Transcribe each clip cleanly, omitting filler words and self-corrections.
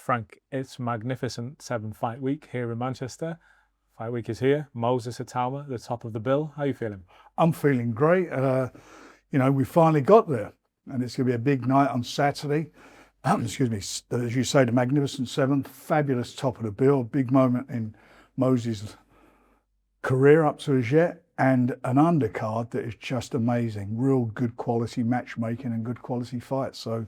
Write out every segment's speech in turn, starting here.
Frank, it's magnificent 7-fight week here in Manchester. Fight week is here. Moses Itauma, the top of the bill. How are you feeling? I'm feeling great. We finally got there, and it's going to be a big night on Saturday. Excuse me, as you say, the Magnificent Seven, fabulous top of the bill, big moment in Moses' career up to as yet, and an undercard that is just amazing. Real good quality matchmaking and good quality fights. So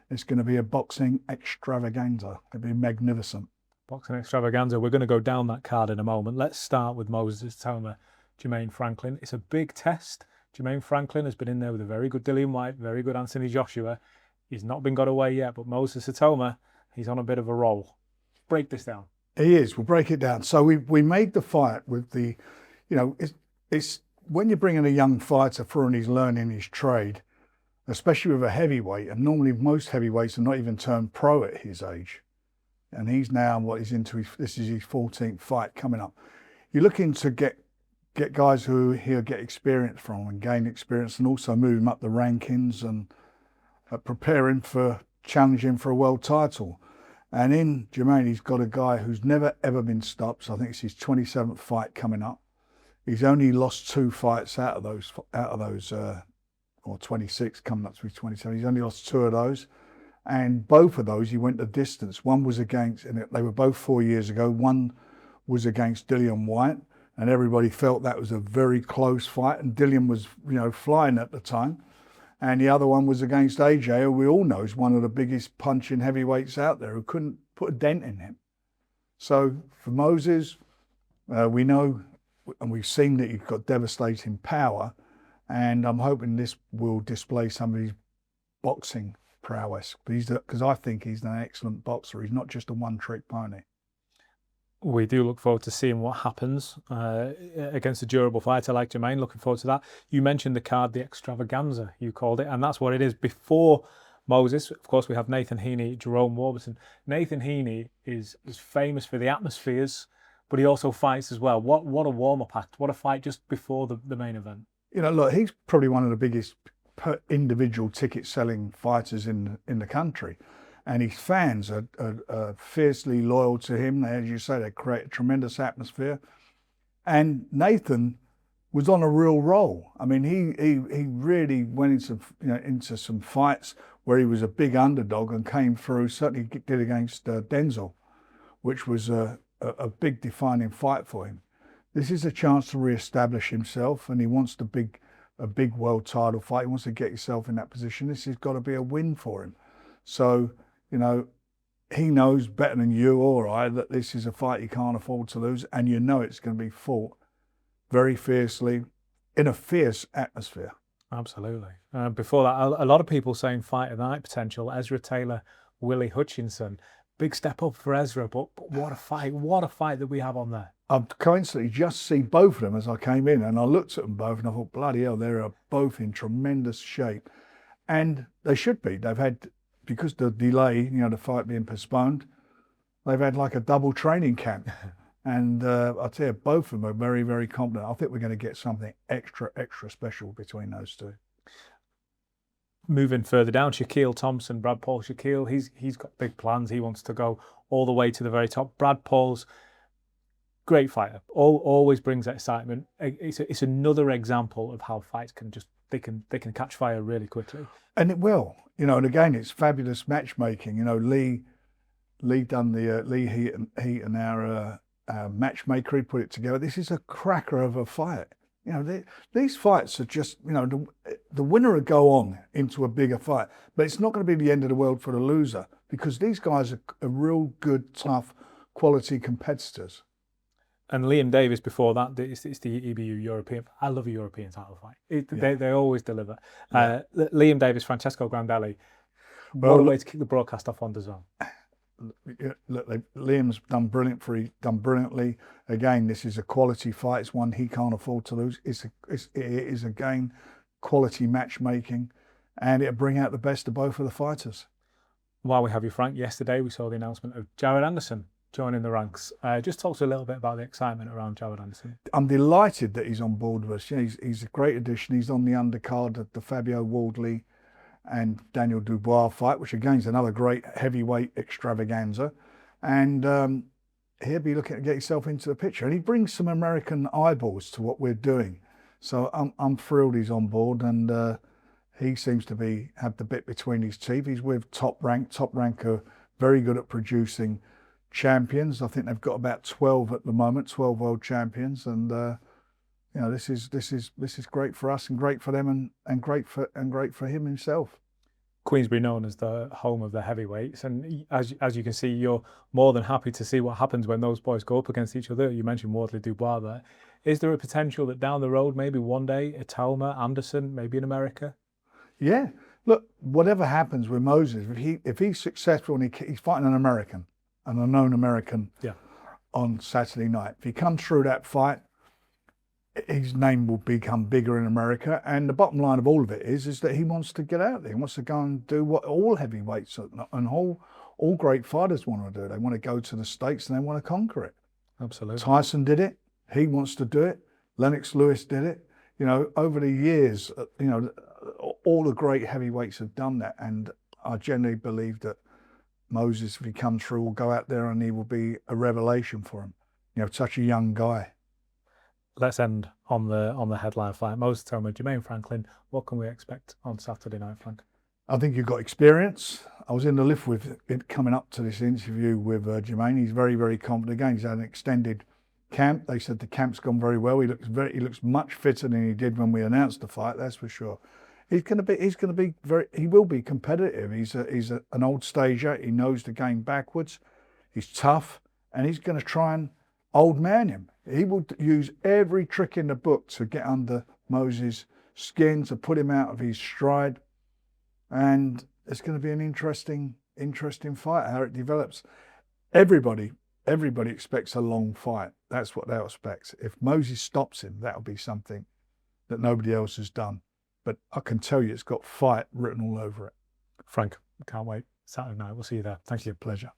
it's going to be a boxing extravaganza. It'll be magnificent. Boxing extravaganza. We're going to go down that card in a moment. Let's start with Moses Itauma, Jermaine Franklin. It's a big test. Jermaine Franklin has been in there with a very good Dillian Whyte, very good Anthony Joshua. He's not been got away yet, but Moses Itauma, he's on a bit of a roll. Break this down. He is. We'll break it down. So we made the fight with the, it's when you're bringing a young fighter through and he's learning his trade, especially with a heavyweight, and normally most heavyweights are not even turned pro at his age. And he's now, this is his 14th fight coming up. You're looking to get guys who he'll get experience from and gain experience, and also move him up the rankings and prepare him for challenging for a world title. And in Jermaine, he's got a guy who's never ever been stopped. So I think it's his 27th fight coming up. He's only lost 2 fights out of those, or 26 coming up to his 27. He's only lost 2 of those. And both of those, he went the distance. One was against, and they were both 4 years ago. One was against Dillian Whyte, and everybody felt that was a very close fight. And Dillian was, flying at the time. And the other one was against AJ, who we all know is one of the biggest punching heavyweights out there, who couldn't put a dent in him. So for Moses, we know, and we've seen that he's got devastating power. And I'm hoping this will display some of his boxing prowess, because I think he's an excellent boxer. He's not just a one-trick pony. We do look forward to seeing what happens against a durable fighter like Jermaine. Looking forward to that. You mentioned the card, the extravaganza, you called it, and that's what it is. Before Moses, of course, we have Nathan Heene, Jerome, Warbertson. Nathan Heene is famous for the atmospheres, but he also fights as well. What a warm-up act. What a fight just before the main event. Look, he's probably one of the biggest individual ticket selling fighters in the country, and his fans are fiercely loyal to him. As you say, they create a tremendous atmosphere, and Nathan was on a real roll. I mean, he really went into some fights where he was a big underdog and came through. Certainly did against Denzel, which was a big defining fight for him. This is a chance to re-establish himself, and he wants a big world title fight. He wants to get himself in that position. This has got to be a win for him. So, he knows better than you or I that this is a fight he can't afford to lose, and it's going to be fought very fiercely in a fierce atmosphere. Absolutely. Before that, a lot of people saying fight of the night potential. Ezra Taylor, Willie Hutchinson. Big step up for Ezra, but what a fight. What a fight that we have on there. I've coincidentally just seen both of them as I came in, and I looked at them both and I thought, bloody hell, they're both in tremendous shape. And they should be. They've had, because the delay, the fight being postponed, they've had like a double training camp. And I'll tell you, both of them are very, very competent. I think we're going to get something extra special between those two. Moving further down, Shaquille Thompson, Brad Paul. Shaquille, he's got big plans. He wants to go all the way to the very top. Brad Paul's great fighter. Always brings excitement. It's another example of how fights can they can catch fire really quickly. And it will, and again, it's fabulous matchmaking. Lee done the Lee Heat and our matchmaker. He put it together. This is a cracker of a fight. These fights are just, the winner will go on into a bigger fight, but it's not going to be the end of the world for the loser, because these guys are real good, tough, quality competitors. And Liam Davis before that, it's the EBU European. I love a European title fight. They always deliver. Yeah. Liam Davis, Franchesco Grandelli. What a way to kick the broadcast off on DAZN. Look, Liam's done brilliantly. Again, this is a quality fight. It's one he can't afford to lose. It is again quality matchmaking, and it'll bring out the best of both of the fighters. While we have you, Frank, yesterday we saw the announcement of Jared Anderson joining the ranks. Just talk to us a little bit about the excitement around Jared Anderson. I'm delighted that he's on board with us. He's a great addition. He's on the undercard of the Fabio Wardley and Daniel Dubois fight, which again is another great heavyweight extravaganza. And he'll be looking to get himself into the picture. And he brings some American eyeballs to what we're doing. So I'm thrilled he's on board, and he seems to have the bit between his teeth. He's with Top Rank. Top Rank are very good at producing champions. I think they've got about 12 at the moment, 12 world champions. And you know, this is great for us and great for them and great for him himself. Queensberry known as the home of the heavyweights, and as you can see, you're more than happy to see what happens when those boys go up against each other. You mentioned Wardley Dubois there. Is there a potential that down the road, maybe one day, Itauma, Anderson, maybe in America? Yeah, look, whatever happens with Moses, if he's successful and he's fighting an American, and a known American, yeah, on Saturday night, if he comes through that fight, his name will become bigger in America. And the bottom line of all of it is that he wants to get out there. He wants to go and do what all heavyweights and all great fighters want to do. They want to go to the States and they want to conquer it. Absolutely. Tyson did it. He wants to do it. Lennox Lewis did it. You know, over the years, you know, all the great heavyweights have done that. And I genuinely believe that Moses, if he comes through, will go out there and he will be a revelation for him. You know, such a young guy. Let's end on the headline fight. Moses Itauma, Jermaine Franklin. What can we expect on Saturday night, Frank? I think you've got experience. I was in the lift with it coming up to this interview with Jermaine. He's very, very confident. Again, he's had an extended camp. They said the camp's gone very well. He looks much fitter than he did when we announced the fight. That's for sure. He will be competitive. He's an old stager. He knows the game backwards. He's tough, and he's going to try and old man him. He will use every trick in the book to get under Moses' skin, to put him out of his stride. And it's going to be an interesting fight, how it develops. Everybody expects a long fight. That's what they'll expect. If Moses stops him, that'll be something that nobody else has done. But I can tell you it's got fight written all over it. Frank, can't wait. Saturday night, we'll see you there. Thank you. Pleasure.